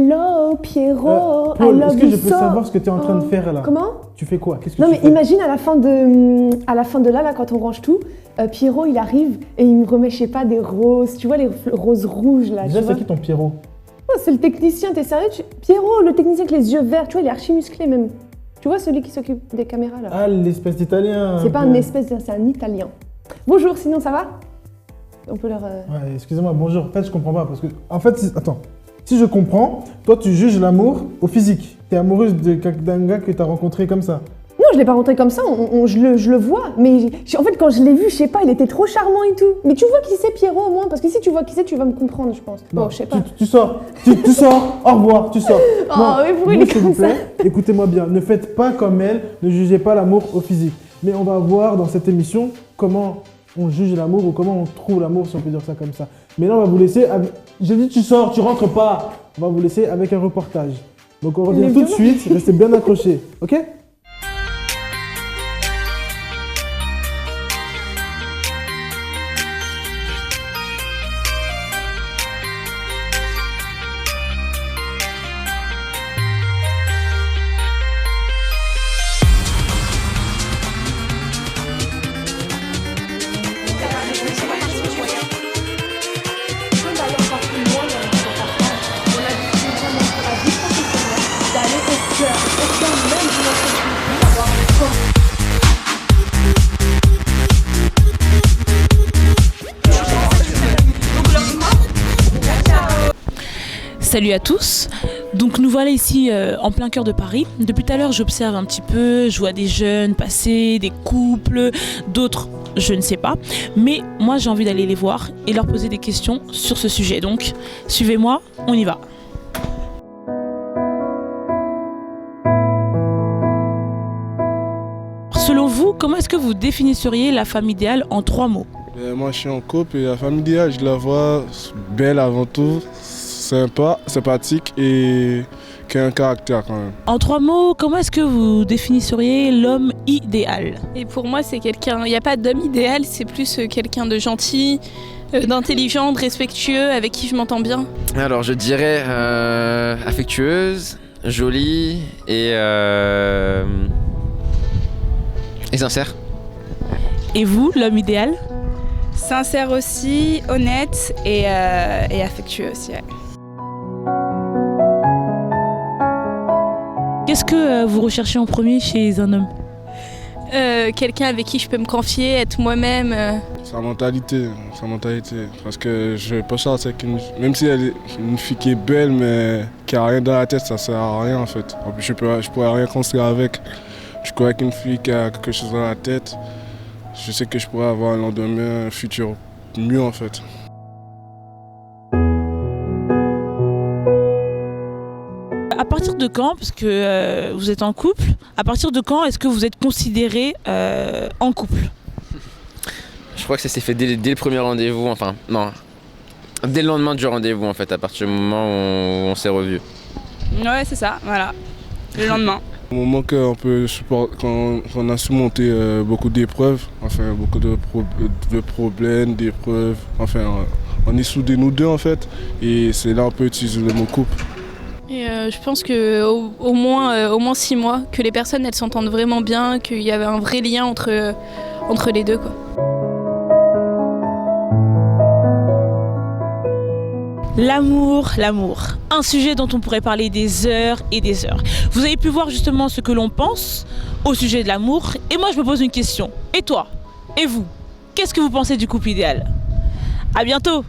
Hello Pierrot, I Paul, love est-ce que you je peux so. savoir ce que tu es en train de faire là? Comment? Tu fais quoi? Qu'est-ce que Non tu mais fais? imagine à la fin de là, quand on range tout, Pierrot il arrive et il me remet, je sais pas, des roses, tu vois les roses rouges là. Déjà, tu vois c'est qui ton Pierrot? Oh, c'est le technicien, t'es sérieux? Pierrot, le technicien avec les yeux verts, tu vois, il est archi musclé même. Tu vois celui qui s'occupe des caméras là? Ah, l'espèce d'italien. C'est pas un espèce, c'est un italien. Bonjour, sinon ça va? On peut leur... Ouais, excusez-moi, bonjour. En fait, je comprends pas parce que. En fait, attends. Si je comprends, toi, tu juges l'amour au physique. T'es amoureuse d'un gars que t'as rencontré comme ça. Non, je l'ai pas rentré comme ça, je le vois. Mais en fait, quand je l'ai vu, je sais pas, il était trop charmant et tout. Mais tu vois qui c'est Pierrot au moins? Parce que si tu vois qui c'est, tu vas me comprendre, je pense. Non, Bon, je sais pas. Tu sors. Tu sors. Au revoir, tu sors. Oh, mais pourquoi il est s'il comme vous plaît, écoutez-moi bien. Ne faites pas comme elle. Ne jugez pas l'amour au physique. Mais on va voir dans cette émission comment on juge l'amour ou comment on trouve l'amour, si on peut dire ça comme ça. Mais là, on va vous laisser. J'ai dit, tu sors, tu rentres pas. On va vous laisser avec un reportage. Donc, on revient tout de suite. Restez bien accrochés. OK? Salut à tous, donc nous voilà ici en plein cœur de Paris. Depuis tout à l'heure j'observe un petit peu, je vois des jeunes passer, des couples, d'autres je ne sais pas. Mais moi j'ai envie d'aller les voir et leur poser des questions sur ce sujet. Donc suivez-moi, on y va. Selon vous, comment est-ce que vous définisseriez la femme idéale en 3 mots? Moi je suis en couple et la femme idéale je la vois belle avant tout, sympa, sympathique et qui a un caractère quand même. En 3 mots, comment est-ce que vous définisseriez l'homme idéal? Et pour moi, c'est quelqu'un. Il n'y a pas d'homme idéal, c'est plus quelqu'un de gentil, d'intelligent, de respectueux, avec qui je m'entends bien. Alors, je dirais affectueuse, jolie et sincère. Et vous, l'homme idéal? Sincère aussi, honnête et affectueux aussi. Ouais. Qu'est-ce que vous recherchez en premier chez un homme? Quelqu'un avec qui je peux me confier, être moi-même. Sa mentalité. Parce que je peux sortir avec même si elle est une fille qui est belle mais qui a rien dans la tête, ça sert à rien en fait. En plus, je pourrais rien construire avec. Je crois qu'une fille qui a quelque chose dans la tête, je sais que je pourrais avoir un lendemain, un futur mieux en fait. À partir de quand, parce que vous êtes en couple, à partir de quand est-ce que vous êtes considéré en couple? Je crois que ça s'est fait dès le premier rendez-vous, enfin non, dès le lendemain du rendez-vous en fait, à partir du moment où on s'est revus. Ouais, c'est ça, voilà, le lendemain. Au moment qu'on peut quand on a surmonté beaucoup d'épreuves, enfin beaucoup de problèmes, d'épreuves, enfin on est soudés nous deux en fait, et c'est là on peut utiliser le mot couple. Et je pense qu'au moins 6 mois, que les personnes elles s'entendent vraiment bien, qu'il y avait un vrai lien entre les deux, quoi. L'amour, un sujet dont on pourrait parler des heures et des heures. Vous avez pu voir justement ce que l'on pense au sujet de l'amour, et moi je me pose une question. Et toi? Et vous? Qu'est-ce que vous pensez du couple idéal? À bientôt!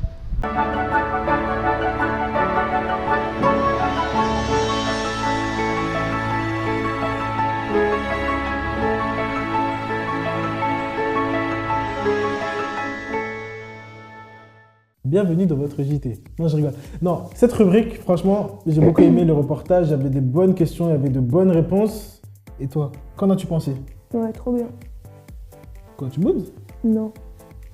Bienvenue dans votre JT. Non, je rigole. Non, cette rubrique, franchement, j'ai beaucoup aimé le reportage. Il y avait des bonnes questions, il y avait de bonnes réponses. Et toi, qu'en as-tu pensé? Ouais, trop bien. Quoi, tu boudes? Non.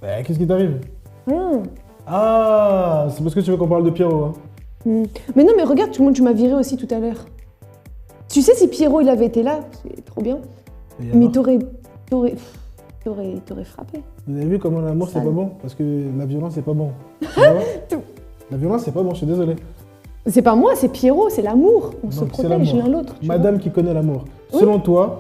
Bah, qu'est-ce qui t'arrive? Rien. Ah, c'est parce que tu veux qu'on parle de Pierrot, hein? Mais non, mais regarde, tu m'as viré aussi tout à l'heure. Tu sais, si Pierrot il avait été là, c'est trop bien. Mais t'aurais frappé. Vous avez vu comment l'amour c'est pas bon? Parce que la violence c'est pas bon. La violence c'est pas bon, je suis désolé. C'est pas moi, c'est Pierrot, c'est l'amour. On se Donc, c'est protège l'amour. l'un l'autre. tu vois. Madame qui connaît l'amour. Oui. Selon toi,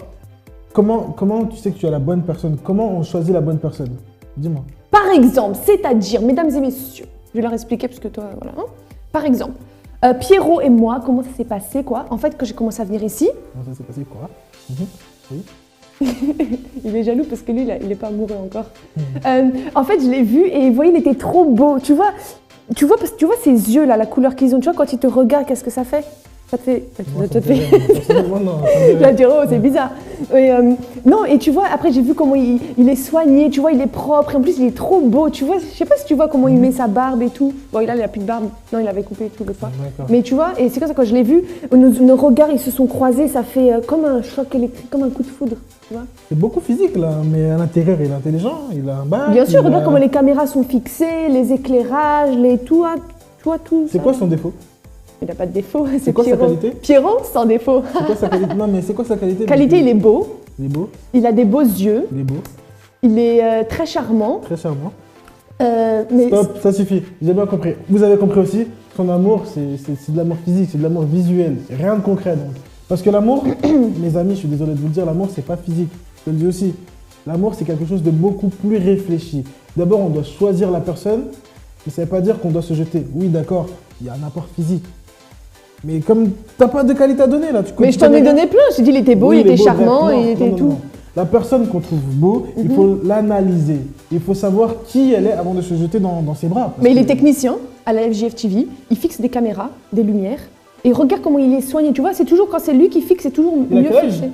comment tu sais que tu as la bonne personne? Comment on choisit la bonne personne? Dis-moi. Par exemple, c'est-à-dire, mesdames et messieurs, je vais leur expliquer parce que toi, voilà. Hein. Par exemple, Pierrot et moi, comment ça s'est passé, quoi? En fait, quand j'ai commencé à venir ici, Comment ça s'est passé quoi? Oui. il est jaloux parce que lui, il est pas amoureux encore. En fait, je l'ai vu et vous voyez, il était trop beau. Tu vois, parce que tu vois ses yeux là, la couleur qu'ils ont. Tu vois, quand il te regarde, qu'est-ce que ça fait? Ça te fait. Moi, ça te fait. personnellement, non. ça me fait Il va rire. dire, oh, c'est bizarre. Et, non, et tu vois, après, j'ai vu comment il est soigné, tu vois, il est propre. Et en plus, il est trop beau. Tu vois, je sais pas si tu vois comment il met sa barbe et tout. Bon, là, il a plus de barbe. Non, il avait coupé tout le fois. D'accord. Mais tu vois, et c'est comme ça, quand je l'ai vu, nos regards, ils se sont croisés. Ça fait comme un choc électrique, comme un coup de foudre. Tu vois. C'est beaucoup physique là, mais à l'intérieur, il est intelligent, il a un bac. Bien sûr, il regarde a- comment les caméras sont fixées, les éclairages, tout. Tu vois, tout. C'est ça. quoi son défaut? Il n'a pas de défaut. C'est quoi sa Pierrot. qualité? Pierrot, sans défaut. C'est quoi sa qualité? Non, mais c'est quoi sa qualité? Qualité, il est beau. Il est beau, Il a des beaux yeux. il est beau, Il est très charmant. très charmant. Mais Stop, ça suffit, j'ai bien compris. Vous avez compris aussi, son amour, c'est de l'amour physique, c'est de l'amour visuel, rien de concret donc. Parce que l'amour, mes amis, je suis désolé de vous le dire, l'amour c'est pas physique, je te le dis aussi. L'amour c'est quelque chose de beaucoup plus réfléchi. D'abord on doit choisir la personne, mais ça veut pas dire qu'on doit se jeter. Oui d'accord, il y a un apport physique. Mais comme t'as pas de qualité à donner là, tu Mais je t'en ai donné plein. J'ai dit, il était beau, Oui, il était est beau, charmant, bref, non, il était non, tout. non. La personne qu'on trouve beau, il faut l'analyser. Il faut savoir qui elle est avant de se jeter dans ses bras. parce Mais il est que- technicien à la FJF TV. Il fixe des caméras, des lumières. Et regarde comment il est soigné. Tu vois, c'est toujours quand c'est lui qui fixe, c'est toujours Il a mieux quel âge fiché.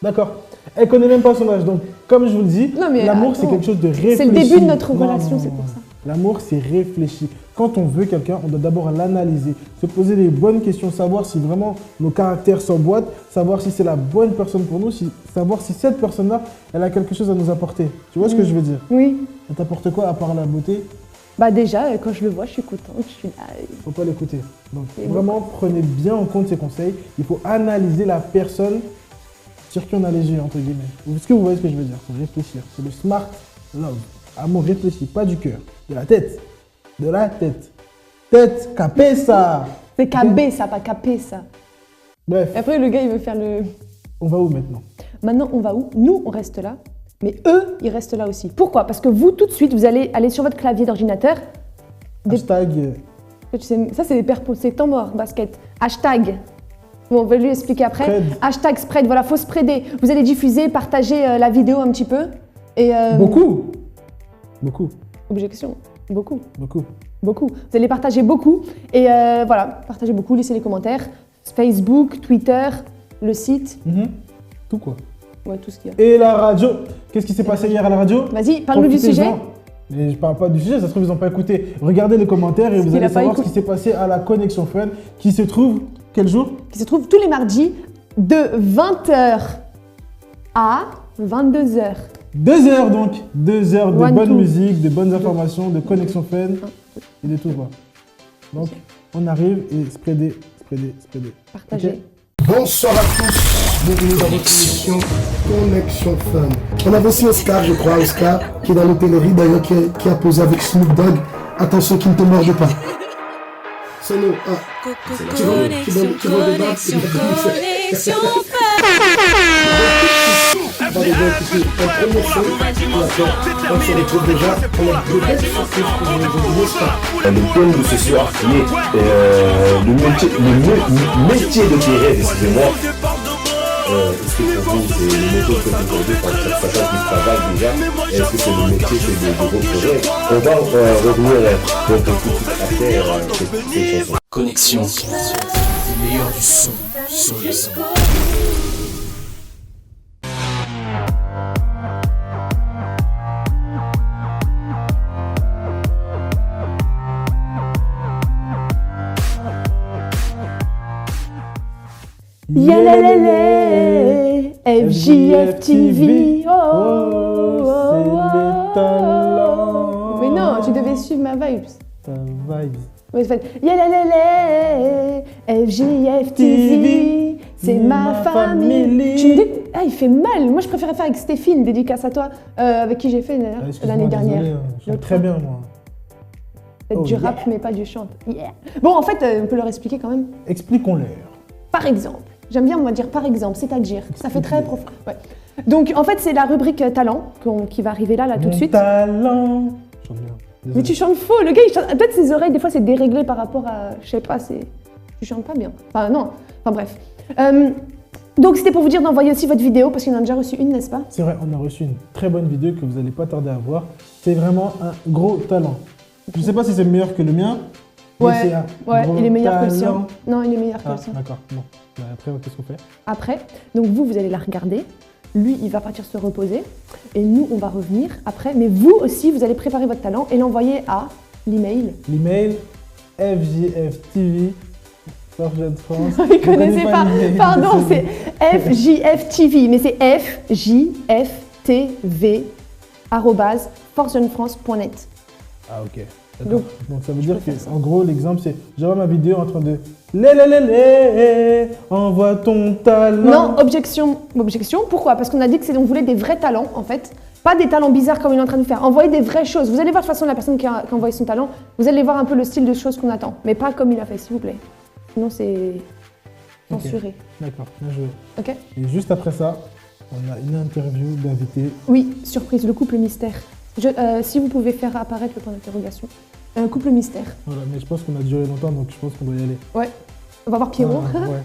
D'accord. Elle connaît même pas son âge. Donc, comme je vous le dis, Non, mais l'amour, c'est attends. quelque chose de réfléchi. C'est le début de notre Non, relation, non, c'est non. pour ça. L'amour, c'est réfléchi. Quand on veut quelqu'un, on doit d'abord l'analyser, se poser les bonnes questions, savoir si vraiment nos caractères s'emboîtent, savoir si c'est la bonne personne pour nous, savoir si cette personne-là, elle a quelque chose à nous apporter. Tu vois ce que je veux dire? Oui. Elle t'apporte quoi à part la beauté? Bah déjà, quand je le vois, je suis contente. Je suis là. Faut pas l'écouter. Donc Et vraiment, prenez bien en compte ces conseils. Il faut analyser la personne sur qui on a les yeux, entre guillemets. Est-ce que vous voyez ce que je veux dire? Il faut réfléchir. C'est le smart love. Amour réfléchi, pas du cœur. De la tête. De la tête. Tête, capé ça. C'est cabé, ça, pas capé, ça. Bref, Et après, le gars, il veut faire le... on va où maintenant? Maintenant, on va où? Nous, on reste là. Mais eux, ils restent là aussi. Pourquoi? Parce que vous, tout de suite, vous allez aller sur votre clavier d'ordinateur. Des- Hashtag. Tu sais, ça, c'est des perpos, c'est temps mort, basket. Hashtag. Bon, on va lui expliquer après. Spread. Hashtag spread, voilà, faut spreader. Vous allez diffuser, partager la vidéo un petit peu. Et, Beaucoup. Beaucoup. Objection. Beaucoup. Beaucoup. Beaucoup. Vous allez partager beaucoup. Et voilà, partagez beaucoup, laissez les commentaires. Facebook, Twitter, le site. Mhm. Tout quoi. Ouais, tout ce qu'il y a. Et la radio. Qu'est-ce qui s'est passé hier à la radio? Vas-y, parle-nous du Profitez-en. sujet. Mais je parle pas du sujet, ça se trouve ils n'ont pas écouté. Regardez les commentaires et vous qu'il allez a pas savoir ce écouté. qui s'est passé à la Connexion Fun, qui se trouve quel jour? Qui se trouve tous les mardis de 20h à 22h. 2 heures donc, 2 heures de One, bonne two. musique, de bonnes informations, de Connexion Fun et de tout quoi. Donc on arrive et spreader. Partagez. Ok. Bonsoir à tous, bienvenue dans votre émission Connexion Fun. On avait aussi Oscar, je crois, Oscar, qui est dans l'hôtellerie d'ailleurs, qui a posé avec Snoop Dogg. Attention qu'il ne te morde pas. C'est nous. On va déjà écouter un premier son, et après on se retrouve déjà pour la plus belle surprise que vous avez Oscar. Le thème de ce soir qui est le métier de tes rêves, excusez-moi. Est-ce que pour vous c'est le métier que vous aujourd'hui quand chacun qui travaille déjà? Est-ce que c'est le métier de votre rêve? On va revenir donc tout de suite après cette chanson. Connexion. Le meilleur du son sur le son. Yalalala, FJF TV. Oh, oh, c'est oh, les talents. Mais non, tu devais suivre ma vibes. Ta vibe. Ouais, c'est fait. Yalalala, FJF TV, c'est ma famille. Tu me dis, ah, il fait mal. Moi, je préférais faire avec Stéphine, dédicace à toi, avec qui j'ai fait Ah, excuse-moi, l'année dernière. désolé, je chante très bien moi. Peut-être du rap, mais pas du chant. Yeah. Bon, en fait, on peut leur expliquer quand même. Expliquons-leur. Par exemple. J'aime bien, on va dire par exemple, c'est-à-dire. Ça fait très profond. Ouais. Donc, en fait, c'est la rubrique talent qui va arriver là tout de suite. Talent. Je chante bien. Désolé. Mais tu chantes faux, le gars, il chante. Peut-être ses oreilles, des fois, c'est déréglé par rapport à. Je sais pas, c'est. Tu chantes pas bien. Enfin, non. Enfin, bref. Donc, c'était pour vous dire d'envoyer aussi votre vidéo, parce qu'il en a déjà reçu une, n'est-ce pas? C'est vrai, on a reçu une très bonne vidéo que vous n'allez pas tarder à voir. C'est vraiment un gros talent. Je sais pas si c'est meilleur que le mien. Ouais, mais c'est un gros il est meilleur que le sien. talent. Non, il est meilleur que Ah, le sien. d'accord. Bon. Après, qu'est-ce qu'on fait? Après, donc vous allez la regarder. Lui, il va partir se reposer. Et nous, on va revenir après. Mais vous aussi, vous allez préparer votre talent et l'envoyer à l'email. L'email FJFTV. Forge de France. Il connaissait pas. Pardon, c'est FJFTV. Mais c'est FJFTV@forgejeunefrance.net. Ah, ok. Donc ça veut dire que, en gros, l'exemple, c'est j'envoie ma vidéo en train de lé, envoie ton talent. Non, objection. Pourquoi? Parce qu'on a dit que on voulait des vrais talents, en fait. Pas des talents bizarres comme il est en train de faire. Envoyer des vraies choses. Vous allez voir de toute façon la personne qui a envoyé son talent. Vous allez voir un peu le style de choses qu'on attend. Mais pas comme il a fait, s'il vous plaît. Sinon, c'est censuré. Okay. D'accord, bien joué. Ok. Et juste après ça, on a une interview d'invité. Oui, surprise, le couple mystère. Si vous pouvez faire apparaître le point d'interrogation. Un couple mystère. Voilà, mais je pense qu'on a duré longtemps, donc je pense qu'on doit y aller. Ouais. On va voir Pierrot. Ah, ouais.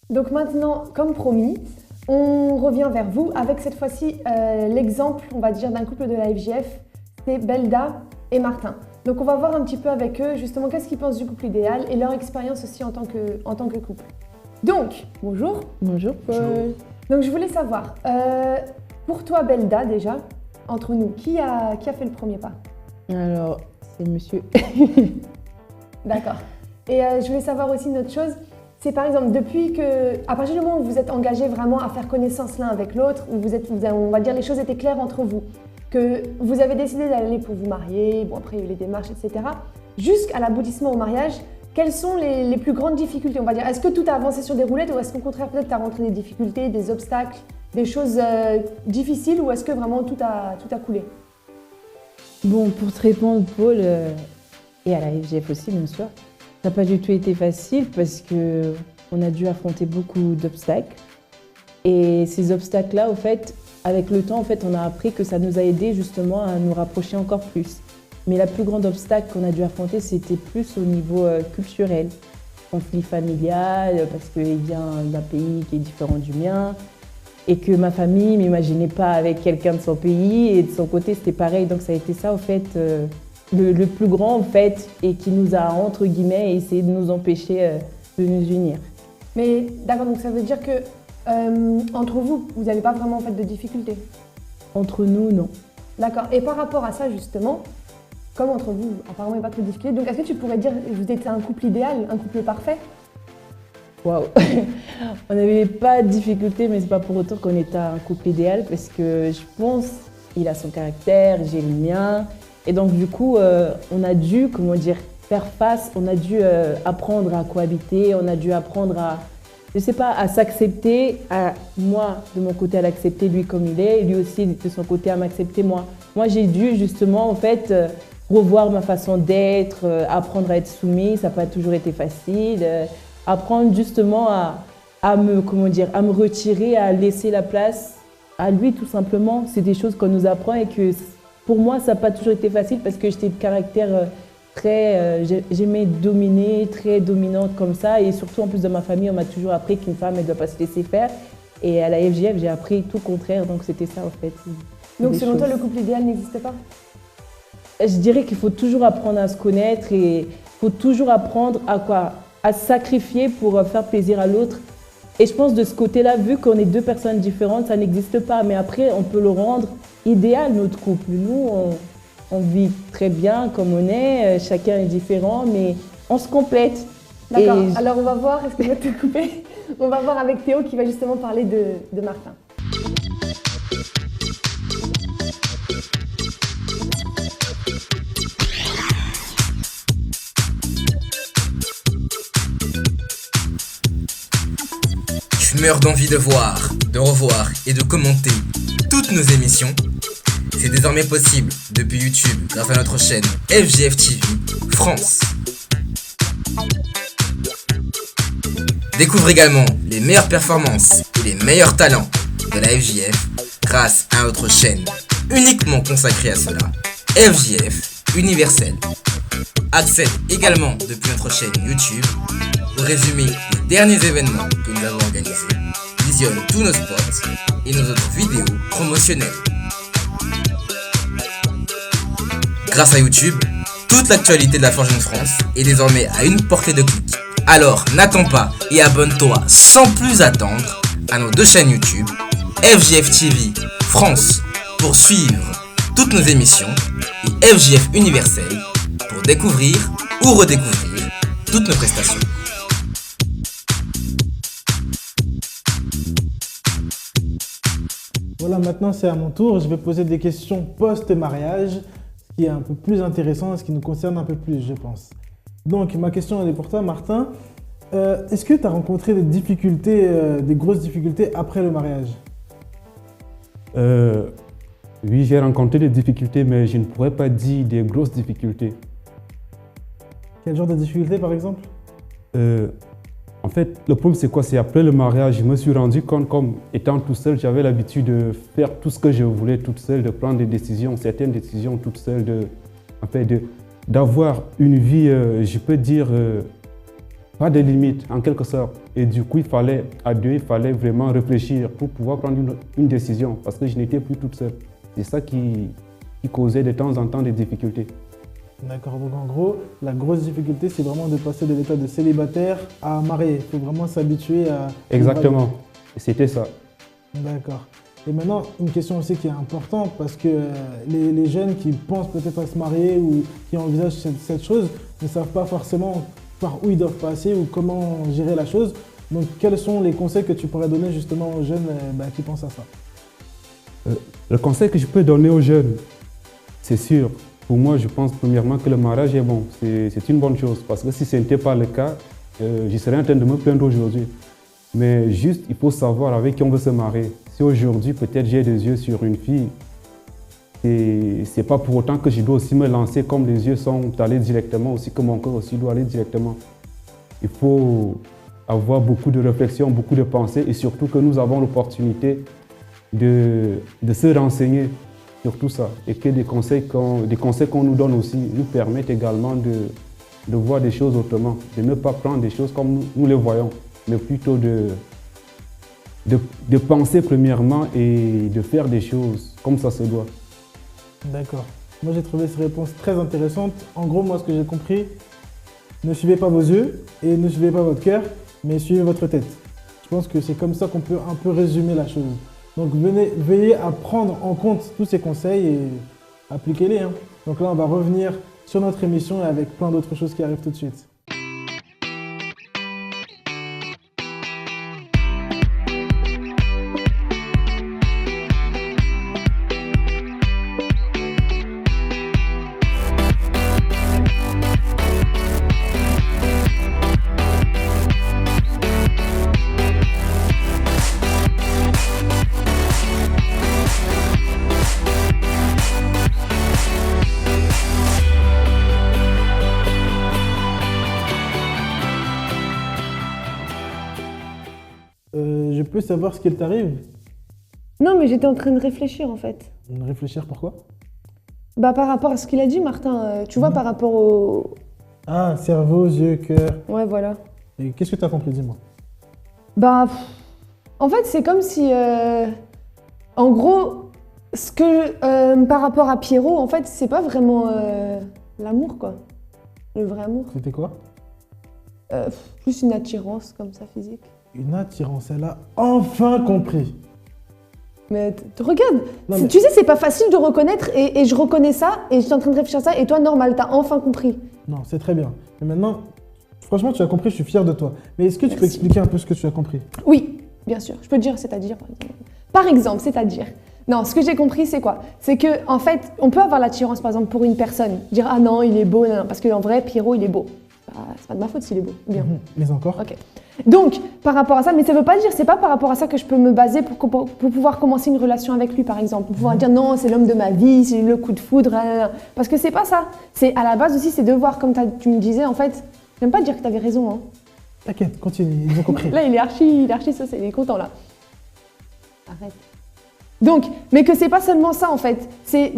Donc maintenant, comme promis, on revient vers vous avec cette fois-ci l'exemple, on va dire, d'un couple de la FJF, c'est Belda et Martin. Donc on va voir un petit peu avec eux justement qu'est-ce qu'ils pensent du couple idéal et leur expérience aussi en tant que couple. Donc, bonjour. Bonjour Paul. Donc je voulais savoir, pour toi Belda déjà, entre nous, qui a fait le premier pas? Alors, c'est monsieur. D'accord. Et je voulais savoir aussi une autre chose. C'est par exemple, à partir du moment où vous êtes engagés vraiment à faire connaissance l'un avec l'autre, où on va dire les choses étaient claires entre vous, que vous avez décidé d'aller pour vous marier, bon après il y a eu les démarches, etc. Jusqu'à l'aboutissement au mariage, quelles sont les plus grandes difficultés, on va dire? Est-ce que tout a avancé sur des roulettes ou est-ce qu'au contraire peut-être tu as rencontré des difficultés, des obstacles, des choses difficiles ou est-ce que vraiment tout a coulé? Bon, pour te répondre Paul, et à la FJF aussi bien sûr, ça n'a pas du tout été facile parce qu'on a dû affronter beaucoup d'obstacles. Et ces obstacles-là, au fait, avec le temps, en fait, on a appris que ça nous a aidé justement à nous rapprocher encore plus. Mais la plus grande obstacle qu'on a dû affronter, c'était plus au niveau culturel. Conflit familial, parce qu'il vient d'un pays qui est différent du mien. Et que ma famille ne m'imaginait pas avec quelqu'un de son pays. Et de son côté, c'était pareil. Donc ça a été ça, au fait, le plus grand, en fait, et qui nous a, entre guillemets, essayé de nous empêcher de nous unir. Mais d'accord, donc ça veut dire que entre vous, vous n'avez pas vraiment en fait de difficultés? Entre nous, non. D'accord. Et par rapport à ça, justement, comme entre vous, apparemment, il n'y a pas trop de difficultés, donc est-ce que tu pourrais dire que vous êtes un couple idéal, un couple parfait? Waouh. On n'avait pas de difficulté, mais c'est pas pour autant qu'on était un couple idéal parce que je pense qu'il a son caractère, j'ai le mien. Et donc du coup, on a dû, faire face, on a dû apprendre à cohabiter, on a dû apprendre à s'accepter, à moi de mon côté à l'accepter lui comme il est, et lui aussi de son côté à m'accepter moi. Moi j'ai dû justement en fait revoir ma façon d'être, apprendre à être soumise, ça n'a pas toujours été facile, apprendre justement à me retirer, à laisser la place à lui tout simplement. C'est des choses qu'on nous apprend et que pour moi ça n'a pas toujours été facile parce que j'étais de caractère j'aimais dominer, très dominante comme ça, et surtout en plus de ma famille, on m'a toujours appris qu'une femme, elle ne doit pas se laisser faire. Et à la FJF, j'ai appris tout le contraire, donc c'était ça en fait. Donc selon toi, le couple idéal n'existe pas? Je dirais qu'il faut toujours apprendre à se connaître et il faut toujours apprendre à se sacrifier pour faire plaisir à l'autre. Et je pense de ce côté-là, vu qu'on est deux personnes différentes, ça n'existe pas. Mais après, on peut le rendre idéal, notre couple. Nous, on vit très bien comme on est, chacun est différent, mais on se complète. D'accord, alors on va voir, est-ce que je vais te couper? On va voir avec Théo qui va justement parler de Martin. Je meurs d'envie de voir, de revoir et de commenter toutes nos émissions. C'est désormais possible depuis YouTube grâce à notre chaîne FJF TV France. Découvre également les meilleures performances et les meilleurs talents de la FJF grâce à notre chaîne uniquement consacrée à cela, FJF Universel. Accède également depuis notre chaîne YouTube au résumé des derniers événements que nous avons organisés. Visionne tous nos spots et nos autres vidéos promotionnelles. Grâce à YouTube, toute l'actualité de la Forge de France est désormais à une portée de clic. Alors n'attends pas et abonne-toi sans plus attendre à nos deux chaînes YouTube, FJF TV France pour suivre toutes nos émissions et FJF Universel pour découvrir ou redécouvrir toutes nos prestations. Voilà, maintenant c'est à mon tour. Je vais poser des questions post-mariage, ce qui est un peu plus intéressant, ce qui nous concerne un peu plus, je pense. Donc, ma question elle est pour toi, Martin. Est-ce que tu as rencontré des difficultés, des grosses difficultés après le mariage? Oui, j'ai rencontré des difficultés, mais je ne pourrais pas dire des grosses difficultés. Quel genre de difficultés, par exemple? En fait, le problème, c'est quoi? C'est après le mariage, je me suis rendu compte, comme étant tout seul, j'avais l'habitude de faire tout ce que je voulais toute seule, de prendre des décisions, certaines décisions toute seule, d'avoir une vie, je peux dire, pas de limites, en quelque sorte. Et du coup, il fallait, à deux, il fallait vraiment réfléchir pour pouvoir prendre une décision, parce que je n'étais plus toute seule. C'est ça qui causait de temps en temps des difficultés. D'accord, donc en gros, la grosse difficulté, c'est vraiment de passer de l'état de célibataire à marié. Il faut vraiment s'habituer à... Exactement, c'était ça. D'accord. Et maintenant, une question aussi qui est importante, parce que les jeunes qui pensent peut-être à se marier ou qui envisagent cette chose ne savent pas forcément par où ils doivent passer ou comment gérer la chose. Donc, quels sont les conseils que tu pourrais donner justement aux jeunes qui pensent à ça? Le conseil que je peux donner aux jeunes, c'est sûr. Pour moi, je pense premièrement que le mariage est bon. C'est une bonne chose parce que si ce n'était pas le cas, je serais en train de me plaindre aujourd'hui. Mais juste, il faut savoir avec qui on veut se marier. Si aujourd'hui, peut-être j'ai des yeux sur une fille, c'est pas pour autant que je dois aussi me lancer comme les yeux sont allés directement, aussi que mon cœur aussi doit aller directement. Il faut avoir beaucoup de réflexion, beaucoup de pensées et surtout que nous avons l'opportunité de se renseigner sur tout ça et que des conseils qu'on nous donne aussi nous permettent également de voir des choses autrement, de ne pas prendre des choses comme nous les voyons, mais plutôt de penser premièrement et de faire des choses comme ça se doit. D'accord. Moi, j'ai trouvé ces réponses très intéressantes. En gros, moi, ce que j'ai compris, ne suivez pas vos yeux et ne suivez pas votre cœur, mais suivez votre tête. Je pense que c'est comme ça qu'on peut un peu résumer la chose. Donc, veillez à prendre en compte tous ces conseils et appliquez-les. Donc là, on va revenir sur notre émission avec plein d'autres choses qui arrivent tout de suite. peux savoir ce qu'il t'arrive? Non, mais j'étais en train de réfléchir en fait. Réfléchir pourquoi? Bah par rapport à ce qu'il a dit, Martin, tu vois, par rapport au... Ah, cerveau, yeux, cœur. Ouais, voilà. Et qu'est-ce que tu as compris, dis-moi? Bah, en fait, c'est comme si... en gros, ce que par rapport à Pierrot, en fait, c'est pas vraiment l'amour, quoi. Le vrai amour. C'était quoi? Plus une attirance comme ça, physique. Une attirance, elle a enfin compris. Mais regarde, Non, mais- tu sais, c'est pas facile de reconnaître et je reconnais ça et je suis en train de réfléchir à ça et toi, normal, t'as enfin compris. Non, c'est très bien. Mais maintenant, franchement, tu as compris, je suis fier de toi. Mais est-ce que tu peux expliquer un peu ce que tu as compris? Oui, bien sûr. Je peux te dire, c'est-à-dire, par exemple, c'est-à-dire. Non, ce que j'ai compris, c'est quoi? C'est que, en fait, on peut avoir l'attirance, par exemple, pour une personne. Dire, ah non, il est beau, non, non, parce qu'en vrai, Pierrot, il est beau. C'est pas de ma faute s'il est beau. Bien. Mais encore? Ok. Donc, par rapport à ça, mais ça veut pas dire, c'est pas par rapport à ça que je peux me baser pour pouvoir commencer une relation avec lui, par exemple. Pour pouvoir dire, non, c'est l'homme de ma vie, c'est le coup de foudre, parce que c'est pas ça. C'est à la base aussi, c'est de voir, comme tu me disais, en fait, j'aime pas dire que t'avais raison, hein. T'inquiète, continue, ils ont compris. Là, il est archi saucé, il est content, là. Arrête. Donc, mais que c'est pas seulement ça, en fait. C'est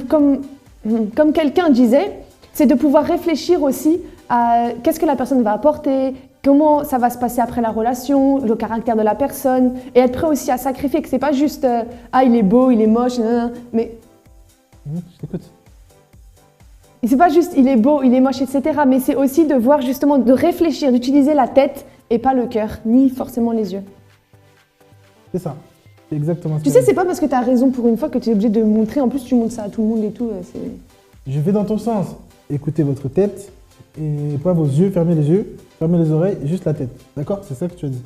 comme quelqu'un disait, c'est de pouvoir réfléchir aussi à qu'est-ce que la personne va apporter, comment ça va se passer après la relation, le caractère de la personne, et être prêt aussi à sacrifier, que c'est pas juste ah, il est beau, il est moche, mais... Je t'écoute. Et c'est pas juste il est beau, il est moche, etc. Mais c'est aussi de voir justement, de réfléchir, d'utiliser la tête et pas le cœur, ni forcément les yeux. C'est ça. C'est exactement ça. Tu sais, c'est pas parce que tu as raison pour une fois que tu es obligé de montrer. En plus, tu montres ça à tout le monde et tout. Je vais dans ton sens. Écoutez votre tête et pas vos yeux. Fermez les yeux, fermez les oreilles, juste la tête. D'accord? C'est ça que tu as dit.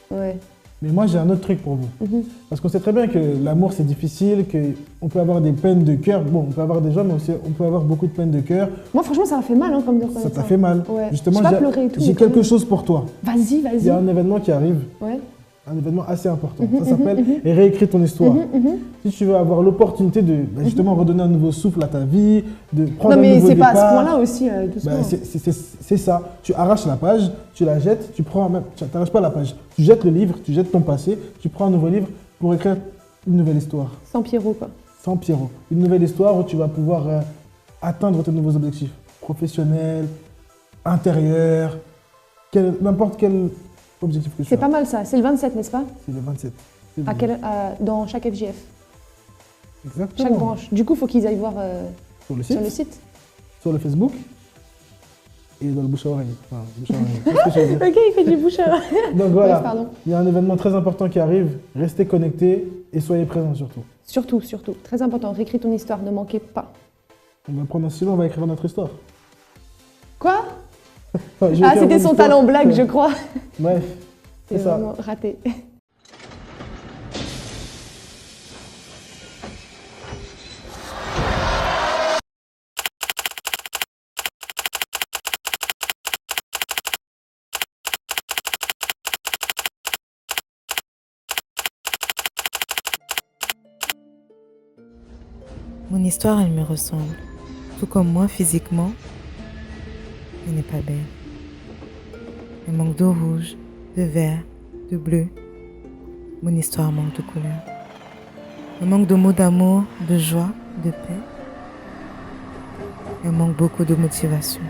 Ouais. Mais moi, j'ai un autre truc pour vous. Parce qu'on sait très bien que l'amour, c'est difficile, qu'on peut avoir des peines de cœur. Bon, on peut avoir des gens, mais aussi on peut avoir beaucoup de peines de cœur. Moi, franchement, ça m'a fait mal, hein, comme de reconnaître Ça t'a fait mal. Ouais. Justement, je vais pas pleurer et tout. j'ai quelque chose pour toi. Vas-y, vas-y. Il y a un événement qui arrive. Ouais. Un événement assez important. Ça s'appelle réécrire ton histoire. Si tu veux avoir l'opportunité de justement redonner un nouveau souffle à ta vie, de prendre un nouveau départ. Non, mais c'est pas à ce point-là aussi, doucement. C'est ça. Tu arraches la page, tu la jettes, tu n'arraches pas la page. Tu jettes le livre, tu jettes ton passé, tu prends un nouveau livre pour écrire une nouvelle histoire. Sans Pierrot, quoi. Sans Pierrot. Une nouvelle histoire où tu vas pouvoir atteindre tes nouveaux objectifs professionnels, intérieurs, n'importe quel objectif que tu as. C'est pas mal ça. C'est le 27, n'est-ce pas? C'est le 27. Dans chaque FJF. Exactement. Chaque branche. Du coup, il faut qu'ils aillent voir sur le site. Sur le Facebook et dans le bouche à oreille. Enfin, bouche à oreille. Qu'est-ce que je veux dire? Ok, il fait du bouche à oreille. Donc voilà, Ouais, pardon. il y a un événement très important qui arrive. Restez connectés et soyez présents surtout. Surtout. Très important. Réécris ton histoire, ne manquez pas. On va prendre un stylo, on va écrire notre histoire. Quoi? Enfin, je vais Ah, écrire c'était mon son histoire. talent blague, je crois. Bref, c'est ça. Vraiment raté. Mon histoire, elle me ressemble. Tout comme moi, physiquement, elle n'est pas belle. Elle manque de rouge, de vert, de bleu. Mon histoire manque de couleur. Elle manque de mots d'amour, de joie, de paix. Elle manque beaucoup de motivation.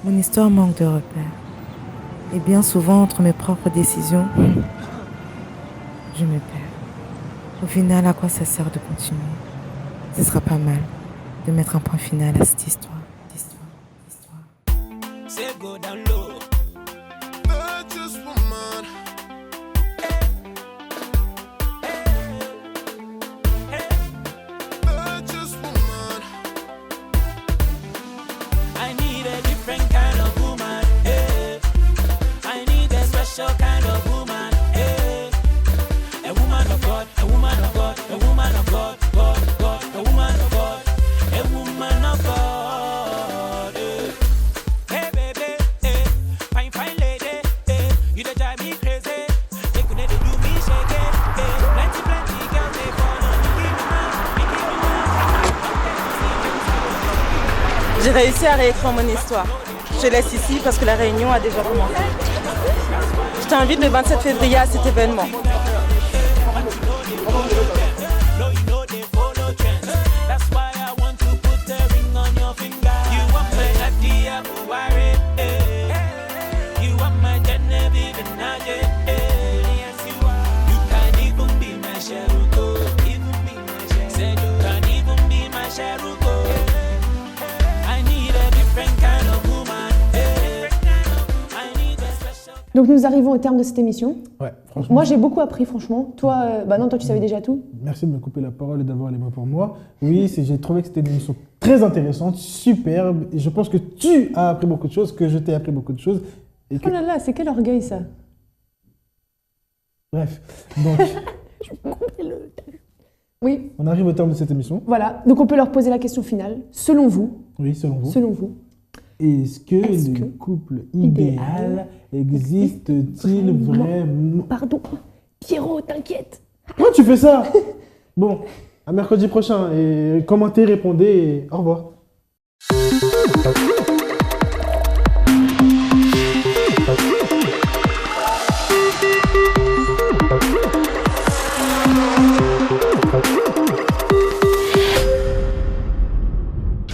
Mon histoire manque de repères. Et bien souvent, entre mes propres décisions, je me perds. Au final, à quoi ça sert de continuer? Ce sera pas mal de mettre un point final à cette histoire. Say go down low. Virtuous woman. Virtuous woman. I need a different kind of woman. Hey. I need a special kind of woman. Hey. A woman of God, a woman of God, a woman of God, God, God, a woman of God, a woman of God. Hey. Hey baby, hey, fine fine lady, hey, you dey drive me crazy. They couldn't do me shake it, hey, plenty plenty girls they fall on me, give me man. J'ai réussi à réécrire mon histoire. Je te laisse ici parce que la réunion a déjà commencé. t'invite le 27 février à cet événement. Donc nous arrivons au terme de cette émission. Ouais, franchement. Moi j'ai beaucoup appris franchement. Toi, bah non, toi tu savais déjà tout. Merci de me couper la parole et d'avoir les mots pour moi. Oui, j'ai trouvé que c'était une émission très intéressante, superbe. Et je pense que tu as appris beaucoup de choses, que je t'ai appris beaucoup de choses. Et que... Oh là là, c'est quel orgueil ça. Bref, donc oui, on arrive au terme de cette émission. voilà. Donc on peut leur poser la question finale. Selon vous, Oui, selon vous. selon vous, Est-ce que le couple idéal existe-t-il vraiment? Pardon, Pierrot, t'inquiète. Pourquoi tu fais ça? Bon, à mercredi prochain. Et commentez, répondez et au revoir.